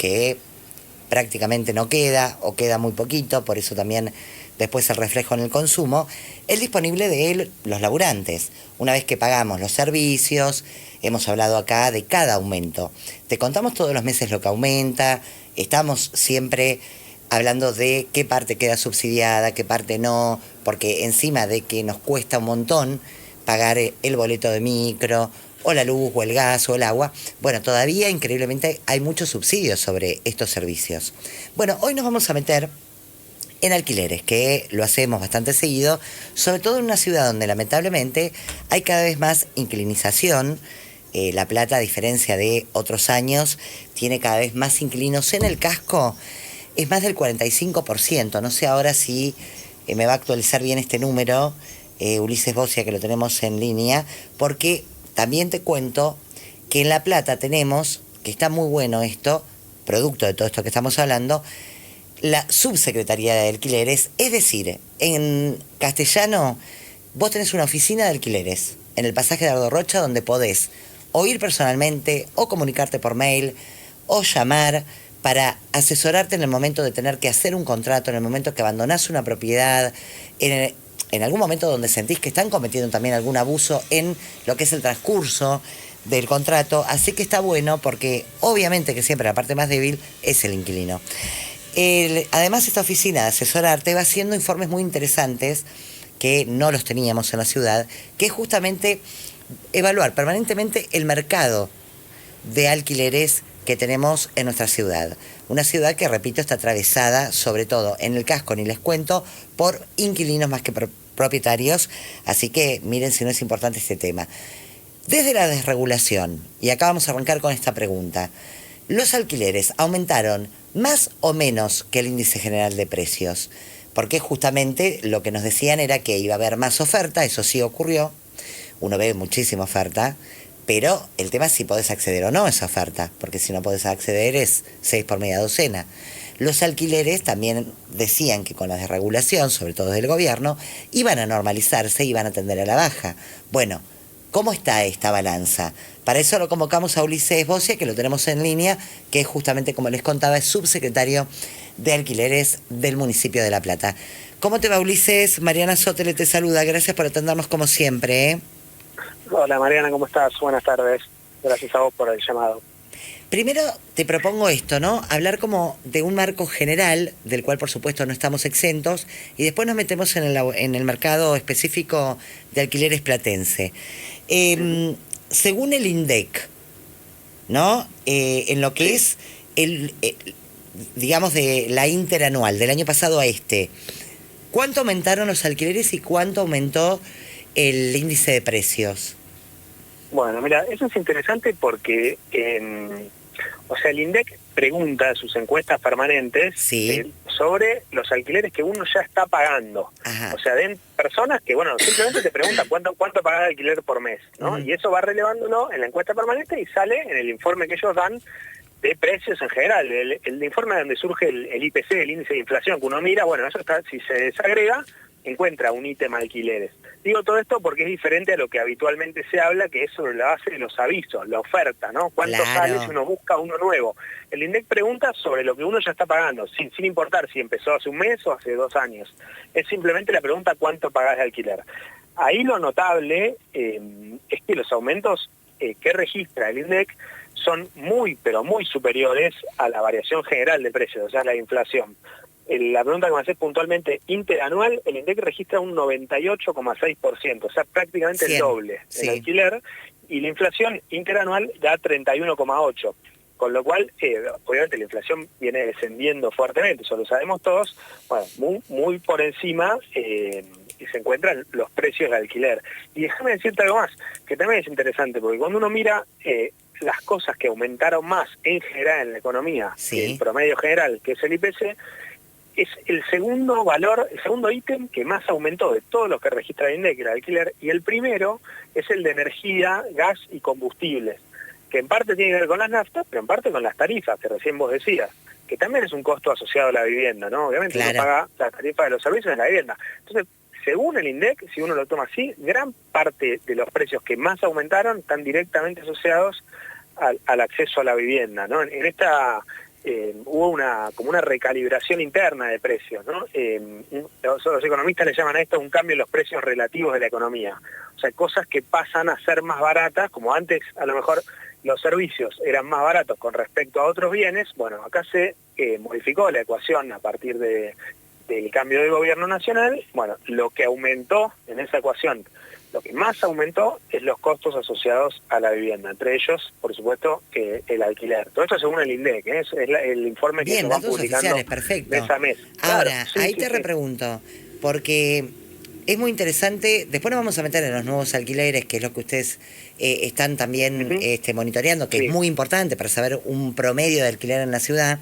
que prácticamente no queda o queda muy poquito, por eso también después el reflejo en el consumo, es disponible de los laburantes. Una vez que pagamos los servicios, hemos hablado acá de cada aumento. Te contamos todos los meses lo que aumenta, estamos siempre hablando de qué parte queda subsidiada, qué parte no, porque encima de que nos cuesta un montón pagar el boleto de micro, o la luz, o el gas, o el agua, bueno, todavía increíblemente hay muchos subsidios sobre estos servicios. Bueno, hoy nos vamos a meter en alquileres, que lo hacemos bastante seguido, sobre todo en una ciudad donde lamentablemente hay cada vez más inquilinización. La Plata, a diferencia de otros años, tiene cada vez más inquilinos. En el casco es más del 45%. No sé ahora si me va a actualizar bien este número, Ulises Bocia, que lo tenemos en línea, porque también te cuento que en La Plata tenemos, que está muy bueno esto, producto de todo esto que estamos hablando, la subsecretaría de alquileres, es decir, en castellano, vos tenés una oficina de alquileres en el pasaje de Ardo Rocha donde podés o ir personalmente, o comunicarte por mail, o llamar para asesorarte en el momento de tener que hacer un contrato, en el momento que abandonás una propiedad, en algún momento donde sentís que están cometiendo también algún abuso en lo que es el transcurso del contrato. Así que está bueno porque obviamente que siempre la parte más débil es el inquilino. Además, esta oficina de asesorarte va haciendo informes muy interesantes que no los teníamos en la ciudad, que es justamente evaluar permanentemente el mercado de alquileres que tenemos en nuestra ciudad. Una ciudad que, repito, está atravesada, sobre todo en el casco, ni les cuento, por inquilinos más que propietarios, así que miren si no es importante este tema. Desde la desregulación, y acá vamos a arrancar con esta pregunta, ¿los alquileres aumentaron más o menos que el índice general de precios? Porque justamente lo que nos decían era que iba a haber más oferta, eso sí ocurrió, uno ve muchísima oferta, pero el tema es si podés acceder o no a esa oferta, porque si no podés acceder es 6 por media docena. Los alquileres también decían que con la desregulación, sobre todo del gobierno, iban a normalizarse, iban a tender a la baja. Bueno, ¿cómo está esta balanza? Para eso lo convocamos a Ulises Bocia, que lo tenemos en línea, que es justamente, como les contaba, es subsecretario de alquileres del municipio de La Plata. ¿Cómo te va, Ulises? Mariana Sotele te saluda, gracias por atendernos como siempre, ¿eh? Hola Mariana, ¿cómo estás? Buenas tardes. Gracias a vos por el llamado. Primero te propongo esto, ¿no? Hablar como de un marco general, del cual por supuesto no estamos exentos, y después nos metemos en el mercado específico de alquileres platense. Según el INDEC, ¿no? En lo que es digamos, de la interanual, del año pasado a este, ¿cuánto aumentaron los alquileres y cuánto aumentó el índice de precios? Bueno, mira, eso es interesante porque, el INDEC pregunta en sus encuestas permanentes sobre los alquileres que uno ya está pagando. Ajá. O sea, de personas que, simplemente te preguntan cuánto pagás de alquiler por mes, ¿no? Y eso va relevándolo en la encuesta permanente y sale en el informe que ellos dan de precios en general. El informe donde surge el IPC, el índice de inflación, que uno mira, eso está, si se desagrega, encuentra un ítem alquileres. Digo todo esto porque es diferente a lo que habitualmente se habla, que es sobre la base de los avisos, la oferta, ¿no? ¿Cuánto sale si uno busca uno nuevo? El INDEC pregunta sobre lo que uno ya está pagando, sin importar si empezó hace un mes o hace 2 años. Es simplemente la pregunta cuánto pagás de alquiler. Ahí lo notable es que los aumentos que registra el INDEC son muy, pero muy superiores a la variación general de precios, o sea, la inflación. La pregunta que me haces puntualmente, interanual, el INDEC registra un 98,6%, o sea, prácticamente el doble del alquiler, y la inflación interanual da 31,8%, con lo cual, obviamente la inflación viene descendiendo fuertemente, eso lo sabemos todos, muy por encima y se encuentran los precios de alquiler. Y déjame decirte algo más, que también es interesante, porque cuando uno mira las cosas que aumentaron más en general en la economía, el promedio general, que es el IPC, es el segundo ítem que más aumentó de todos los que registra el INDEC, el alquiler, y el primero es el de energía, gas y combustibles, que en parte tiene que ver con las naftas, pero en parte con las tarifas, que recién vos decías, que también es un costo asociado a la vivienda, ¿no? Obviamente uno paga la tarifa de los servicios de la vivienda. Entonces, según el INDEC, si uno lo toma así, gran parte de los precios que más aumentaron están directamente asociados al acceso a la vivienda, ¿no? En hubo como una recalibración interna de precios, ¿no? Los economistas le llaman a esto un cambio en los precios relativos de la economía. O sea, cosas que pasan a ser más baratas, como antes a lo mejor los servicios eran más baratos con respecto a otros bienes. Bueno, acá se modificó la ecuación a partir del cambio de gobierno nacional. Bueno, lo que aumentó en esa ecuación, lo que más aumentó es los costos asociados a la vivienda, entre ellos, por supuesto, el alquiler. Todo esto según el INDEC, es el informe que se va publicando mes a mes. Ahora, ahí te repregunto, porque es muy interesante, después nos vamos a meter en los nuevos alquileres, que es lo que ustedes están también monitoreando, que es muy importante para saber un promedio de alquiler en la ciudad,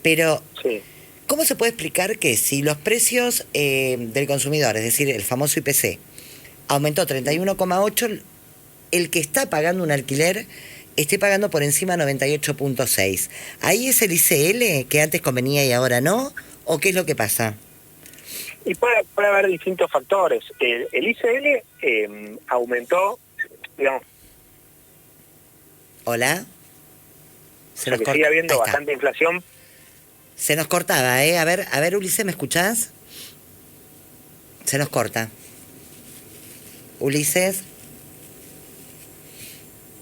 pero ¿cómo se puede explicar que si los precios del consumidor, es decir, el famoso IPC, aumentó 31,8, el que está pagando un alquiler esté pagando por encima 98,6? ¿Ahí es el ICL que antes convenía y ahora no? ¿O qué es lo que pasa? Y puede haber distintos factores. El ICL aumentó, digamos... ¿Hola? Se nos sigue habiendo bastante inflación. Se nos cortaba, A ver, Ulises, ¿me escuchás? Se nos corta. Ulises,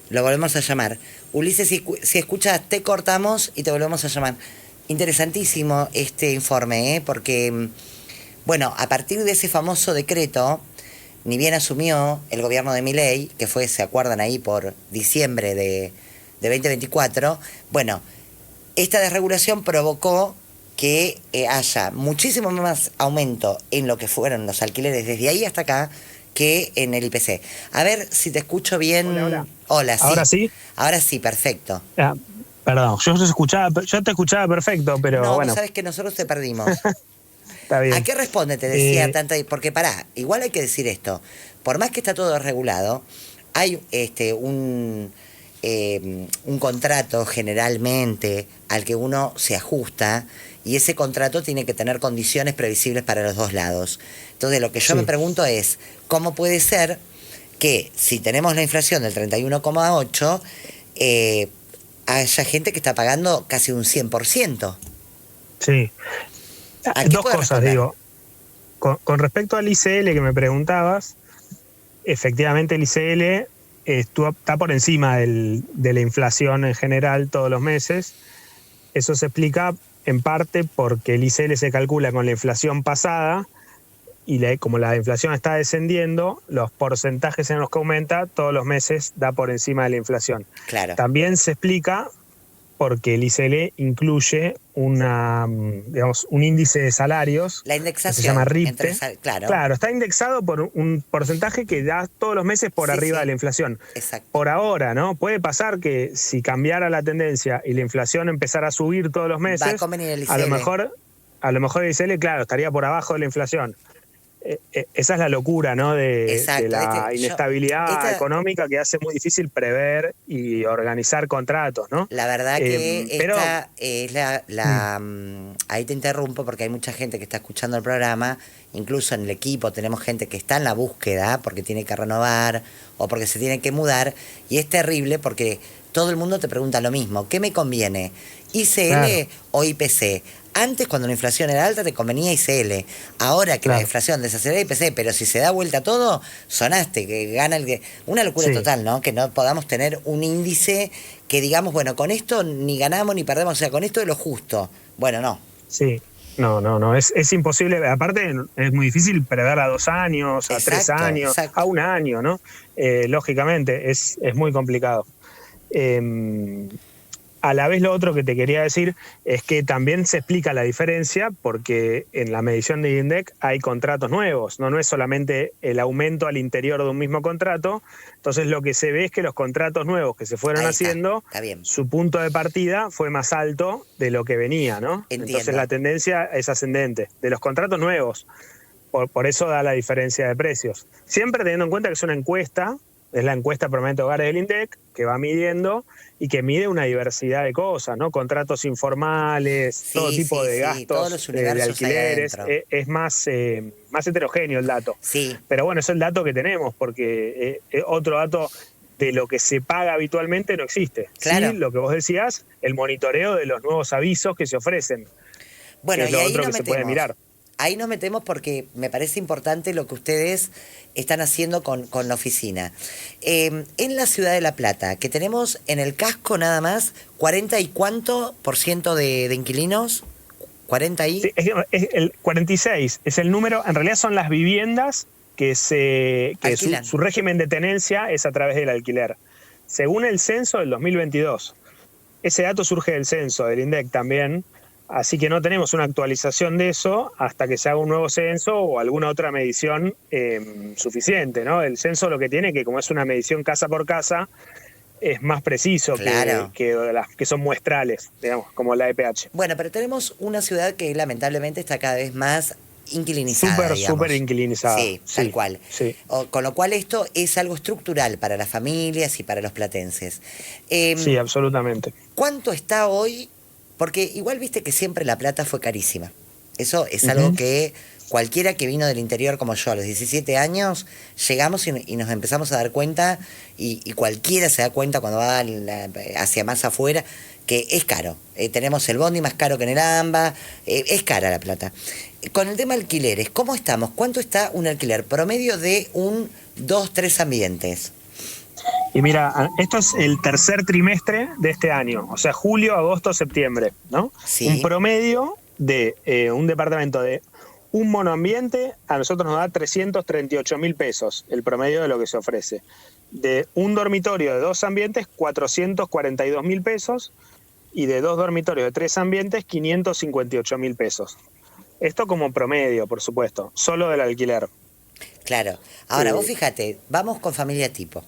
lo volvemos a llamar. Ulises, si escuchas, te cortamos y te volvemos a llamar. Interesantísimo este informe, porque, bueno, a partir de ese famoso decreto, ni bien asumió el gobierno de Milei, que fue, se acuerdan ahí, por diciembre de 2024, bueno, esta desregulación provocó que haya muchísimo más aumento en lo que fueron los alquileres desde ahí hasta acá, que en el IPC. A ver si te escucho bien. Hola, sí. ¿Ahora sí? Ahora sí, perfecto. Perdón, yo te escuchaba perfecto, pero no, bueno. No, sabes que nosotros te perdimos. Está bien. ¿A qué responde? Te decía tanta... Porque igual hay que decir esto. Por más que está todo regulado, hay un contrato generalmente al que uno se ajusta, y ese contrato tiene que tener condiciones previsibles para los dos lados. Entonces, lo que yo me pregunto es, ¿cómo puede ser que si tenemos la inflación del 31,8, haya gente que está pagando casi un 100%? Sí. Dos cosas, digo. Con respecto al ICL que me preguntabas, efectivamente el ICL está por encima de la inflación en general todos los meses. Eso se explica en parte porque el ICL se calcula con la inflación pasada y como la inflación está descendiendo, los porcentajes en los que aumenta todos los meses da por encima de la inflación. Claro. También se explica porque el ICL incluye un índice de salarios, la indexación, que se llama RIPTE. Claro, está indexado por un porcentaje que da todos los meses por arriba de la inflación. Exacto. Por ahora, ¿no? Puede pasar que si cambiara la tendencia y la inflación empezara a subir todos los meses, va a convenir el ICL. A lo mejor el ICL, claro, estaría por abajo de la inflación. Esa es la locura, ¿no? de la inestabilidad económica que hace muy difícil prever y organizar contratos, ¿no? La verdad que esta es ahí te interrumpo porque hay mucha gente que está escuchando el programa, incluso en el equipo tenemos gente que está en la búsqueda porque tiene que renovar o porque se tiene que mudar, y es terrible porque todo el mundo te pregunta lo mismo: ¿qué me conviene? ¿ICL o IPC? Antes, cuando la inflación era alta, te convenía ICL. Ahora que la inflación desacelera IPC, pero si se da vuelta todo, sonaste, que gana el... Una locura total, ¿no? Que no podamos tener un índice que digamos, bueno, con esto ni ganamos ni perdemos, o sea, con esto es lo justo. Bueno, no. Sí, no, es imposible. Aparte, es muy difícil prever a 2 años, a 3 años, a 1 año, ¿no? Lógicamente, es muy complicado. A la vez, lo otro que te quería decir es que también se explica la diferencia porque en la medición de INDEC hay contratos nuevos, no es solamente el aumento al interior de un mismo contrato. Entonces lo que se ve es que los contratos nuevos que se fueron haciendo, su punto de partida fue más alto de lo que venía, ¿no? Entiendo. Entonces la tendencia es ascendente de los contratos nuevos. Por eso da la diferencia de precios. Siempre teniendo en cuenta que es una encuesta, es la encuesta permanente de hogares del INDEC, que va midiendo y que mide una diversidad de cosas, ¿no? Contratos informales, todo tipo de gastos, de alquileres. Es más heterogéneo el dato. Sí. Pero bueno, es el dato que tenemos, porque otro dato de lo que se paga habitualmente no existe. Claro. Sí, lo que vos decías, el monitoreo de los nuevos avisos que se ofrecen. Bueno, que es y lo ahí otro nos que se puede metemos. mirar. Ahí nos metemos porque me parece importante lo que ustedes están haciendo con la oficina. En la ciudad de La Plata, que tenemos en el casco nada más 40 y cuánto % de inquilinos, 40 y... Sí, es el 46 es el número, en realidad son las viviendas que su régimen de tenencia es a través del alquiler. Según el censo del 2022, ese dato surge del censo, del INDEC también, así que no tenemos una actualización de eso hasta que se haga un nuevo censo o alguna otra medición suficiente, ¿no? El censo lo que tiene que, como es una medición casa por casa, es más preciso claro. que las que son muestrales, digamos, como la EPH. Bueno, pero tenemos una ciudad que lamentablemente está cada vez más inquilinizada. Súper inquilinizada. Sí, tal cual. Sí. Con lo cual esto es algo estructural para las familias y para los platenses. Sí, absolutamente. ¿Cuánto está hoy? Porque igual viste que siempre La Plata fue carísima. Eso es algo que cualquiera que vino del interior como yo a los 17 años, llegamos y nos empezamos a dar cuenta, y cualquiera se da cuenta cuando va hacia más afuera, que es caro. Tenemos el bondi más caro que en el AMBA, es cara La Plata. Con el tema alquileres, ¿cómo estamos? ¿Cuánto está un alquiler promedio de 2, 3 ambientes? Y mira, esto es el tercer trimestre de este año, o sea, julio, agosto, septiembre, ¿no? Sí. Un promedio de un departamento de un monoambiente a nosotros nos da 338.000 pesos, el promedio de lo que se ofrece. De un dormitorio de 2 ambientes, 442.000 pesos, y de 2 dormitorios de 3 ambientes, 558.000 pesos. Esto como promedio, por supuesto, solo del alquiler. Claro. Ahora, vos fíjate, vamos con familia tipo.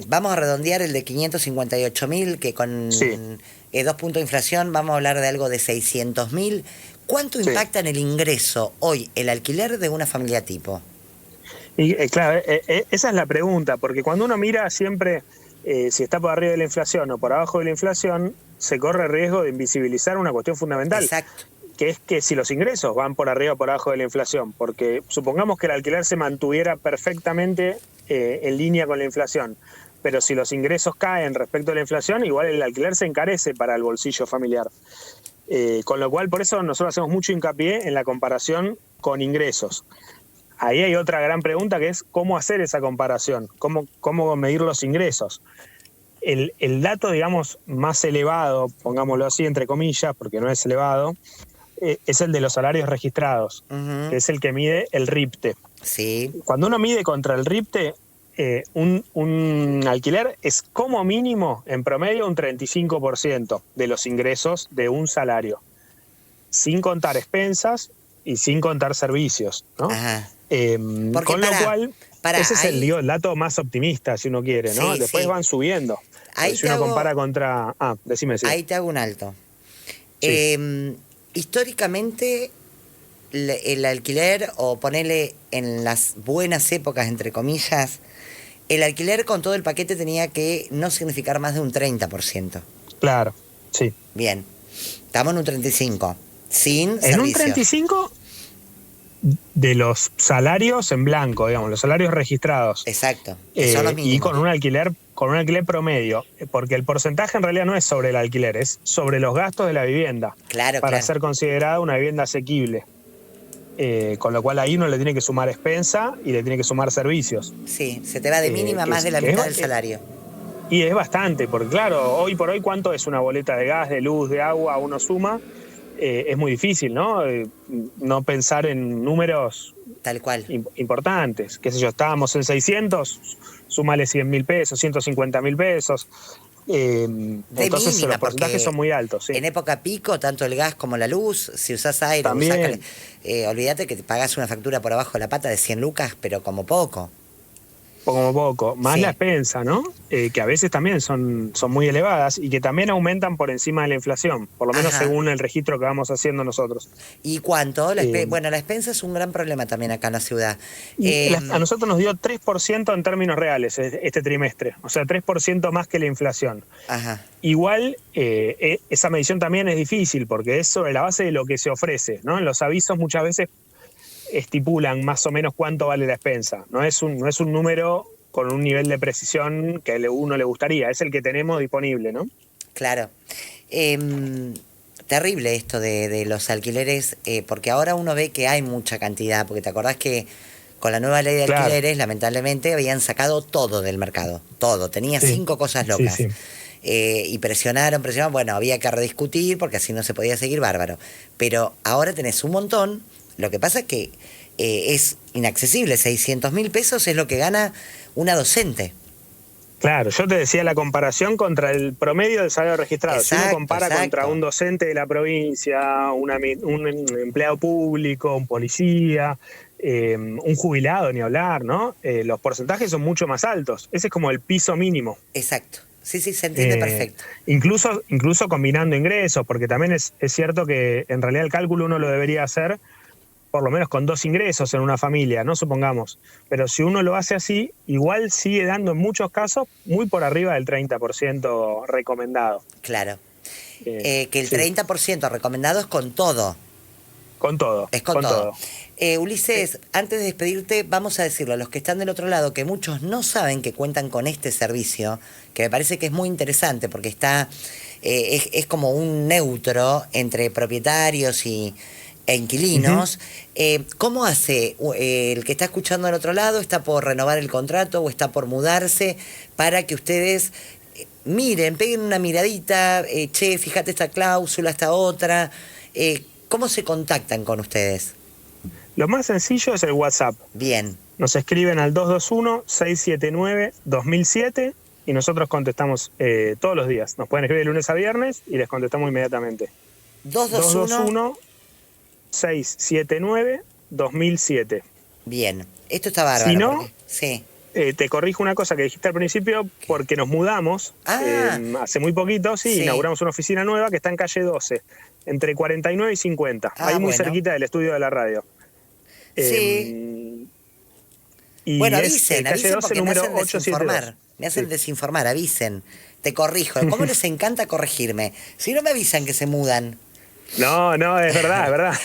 Vamos a redondear el de 558.000, que con 2 puntos de inflación vamos a hablar de algo de 600.000. ¿Cuánto impacta en el ingreso hoy el alquiler de una familia tipo? Y claro, esa es la pregunta, porque cuando uno mira siempre si está por arriba de la inflación o por abajo de la inflación, se corre el riesgo de invisibilizar una cuestión fundamental. Exacto. Que es que si los ingresos van por arriba o por abajo de la inflación, porque supongamos que el alquiler se mantuviera perfectamente en línea con la inflación, pero si los ingresos caen respecto a la inflación, igual el alquiler se encarece para el bolsillo familiar. Con lo cual, por eso nosotros hacemos mucho hincapié en la comparación con ingresos. Ahí hay otra gran pregunta que es cómo hacer esa comparación, cómo medir los ingresos. El dato, digamos, más elevado, pongámoslo así, entre comillas, porque no es elevado, es el de los salarios registrados, que es el que mide el RIPTE. Sí. Cuando uno mide contra el RIPTE, un alquiler es como mínimo, en promedio, un 35% de los ingresos de un salario, sin contar expensas y sin contar servicios, ¿no? Ajá. Con lo cual, ese es el dato más optimista, si uno quiere, ¿no? Después van subiendo. Si uno compara contra... decime. Ahí te hago un alto. Sí. Históricamente, el alquiler, o ponele en las buenas épocas, entre comillas, el alquiler con todo el paquete tenía que no significar más de un 30%. Claro, sí. Bien. Estamos en un 35%. Sin servicios. En un 35% de los salarios en blanco, digamos, los salarios registrados. Exacto. Son los mínimos. Y con un alquiler promedio, porque el porcentaje en realidad no es sobre el alquiler, es sobre los gastos de la vivienda. Claro, para ser considerada una vivienda asequible. Con lo cual ahí uno le tiene que sumar expensa y le tiene que sumar servicios. Sí, se te va de mínima más de la mitad del salario. Y es bastante, porque claro, hoy por hoy, ¿cuánto es una boleta de gas, de luz, de agua? Uno suma. Es muy difícil, ¿no? No pensar en números tal cual importantes. Qué sé yo, estábamos en 600, súmale 100.000 pesos, 150.000 pesos. Entonces mínima, los porcentajes son muy altos. Sí. En época pico, tanto el gas como la luz, si usás aire, olvídate que te pagás una factura por abajo de la pata de 100 lucas, pero como poco. Como poco, más la expensa, ¿no? Que a veces también son muy elevadas y que también aumentan por encima de la inflación, por lo menos según el registro que vamos haciendo nosotros. ¿Y cuánto? Bueno, la expensa es un gran problema también acá en la ciudad. A nosotros nos dio 3% en términos reales este trimestre, o sea, 3% más que la inflación. Ajá. Igual, esa medición también es difícil porque es sobre la base de lo que se ofrece, ¿no? En los avisos muchas veces estipulan más o menos cuánto vale la expensa. No es un número con un nivel de precisión que a uno le gustaría. Es el que tenemos disponible, ¿no? Claro. Terrible esto de los alquileres, porque ahora uno ve que hay mucha cantidad, porque te acordás que con la nueva ley de alquileres, lamentablemente, habían sacado todo del mercado, todo, tenía 5 cosas locas. Sí. Y presionaron, bueno, había que rediscutir porque así no se podía seguir, bárbaro. Pero ahora tenés un montón, lo que pasa es que es inaccesible, 600.000 pesos es lo que gana una docente. Claro, yo te decía la comparación contra el promedio del salario registrado. Exacto, si uno compara contra un docente de la provincia, un empleado público, un policía, un jubilado, ni hablar, ¿no? Los porcentajes son mucho más altos. Ese es como el piso mínimo. Exacto. Sí, se entiende perfecto. Incluso combinando ingresos, porque también es cierto que en realidad el cálculo uno lo debería hacer por lo menos con 2 ingresos en una familia, ¿no? Supongamos. Pero si uno lo hace así, igual sigue dando en muchos casos muy por arriba del 30% recomendado. Claro. Que el 30% recomendado es con todo. Con todo. Es con todo. Ulises, antes de despedirte, vamos a decirlo a los que están del otro lado, que muchos no saben que cuentan con este servicio, que me parece que es muy interesante porque está es como un neutro entre propietarios e inquilinos. ¿Cómo hace el que está escuchando del otro lado? ¿Está por renovar el contrato o está por mudarse para que ustedes miren, peguen una miradita, che, fíjate esta cláusula, esta otra? ¿Cómo se contactan con ustedes? Lo más sencillo es el WhatsApp. Bien. Nos escriben al 221-679-2007 y nosotros contestamos todos los días. Nos pueden escribir de lunes a viernes y les contestamos inmediatamente. 221-679-2007. Bien. Esto está bárbaro. Si no, porque, sí. Te corrijo una cosa que dijiste al principio, porque nos mudamos hace muy poquito, inauguramos una oficina nueva que está en calle 12, entre 49 y 50, ahí muy cerquita del estudio de la radio. Sí. Y bueno, avisen porque me hacen desinformar. Me hacen desinformar, avisen. Te corrijo. ¿Cómo les encanta corregirme? Si no me avisan que se mudan. No, es verdad.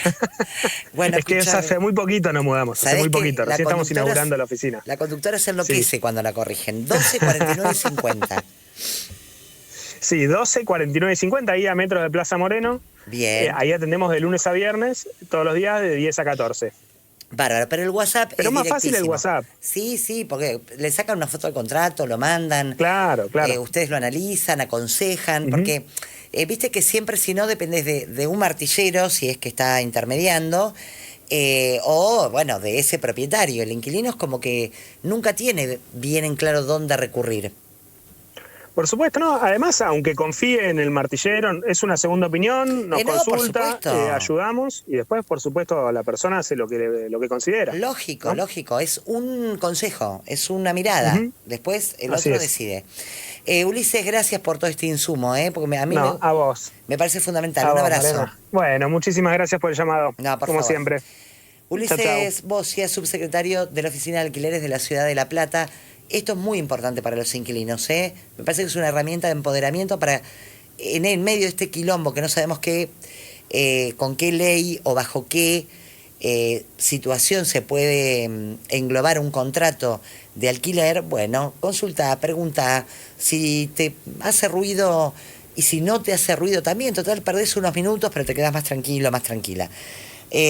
Bueno, es que hace muy poquito nos mudamos, hace muy poquito, recién estamos inaugurando la oficina. La conductora se enloquece cuando la corrigen. 12, 49 y 50. Sí, 12, 49 y 50, ahí a metros de Plaza Moreno. Bien. Ahí atendemos de lunes a viernes, todos los días de 10 a 14. Bárbaro, pero el WhatsApp pero es más fácil el WhatsApp. Sí, porque le sacan una foto del contrato, lo mandan. Claro. Ustedes lo analizan, aconsejan, porque viste que siempre si no dependés de un martillero, si es que está intermediando, o bueno, de ese propietario. El inquilino es como que nunca tiene bien en claro dónde recurrir. Por supuesto, no. Además, aunque confíe en el martillero, es una segunda opinión, nos consulta, ayudamos y después, por supuesto, la persona hace lo que considera. Lógico, lógico. Es un consejo, es una mirada. Después el otro decide. Ulises, gracias por todo este insumo, porque a mí a vos. Me parece fundamental. Un abrazo. Mariana. Bueno, muchísimas gracias por el llamado. No, como siempre. Ulises Bocia, subsecretario de la Oficina de Alquileres de la Ciudad de La Plata. Esto es muy importante para los inquilinos, Me parece que es una herramienta de empoderamiento para, en medio de este quilombo que no sabemos con qué ley o bajo qué situación se puede englobar un contrato de alquiler. Bueno, consulta, pregunta, si te hace ruido y si no te hace ruido también. Total, perdés unos minutos, pero te quedas más tranquilo, más tranquila.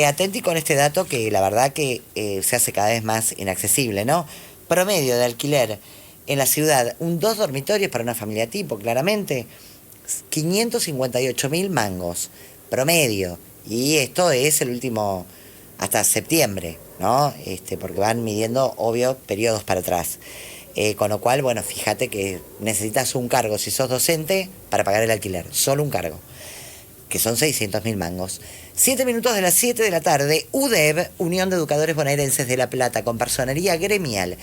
Atenti con este dato que la verdad que se hace cada vez más inaccesible, ¿no? Promedio de alquiler en la ciudad, 2 dormitorios para una familia tipo, claramente, 558.000 mangos, promedio. Y esto es el último, hasta septiembre, ¿no? Porque van midiendo, obvio, periodos para atrás. Con lo cual, bueno, fíjate que necesitas un cargo, si sos docente, para pagar el alquiler, solo un cargo, que son 600.000 mangos. 7 minutos de las 7 de la tarde, UDEB, Unión de Educadores Bonaerenses de La Plata, con personería gremial.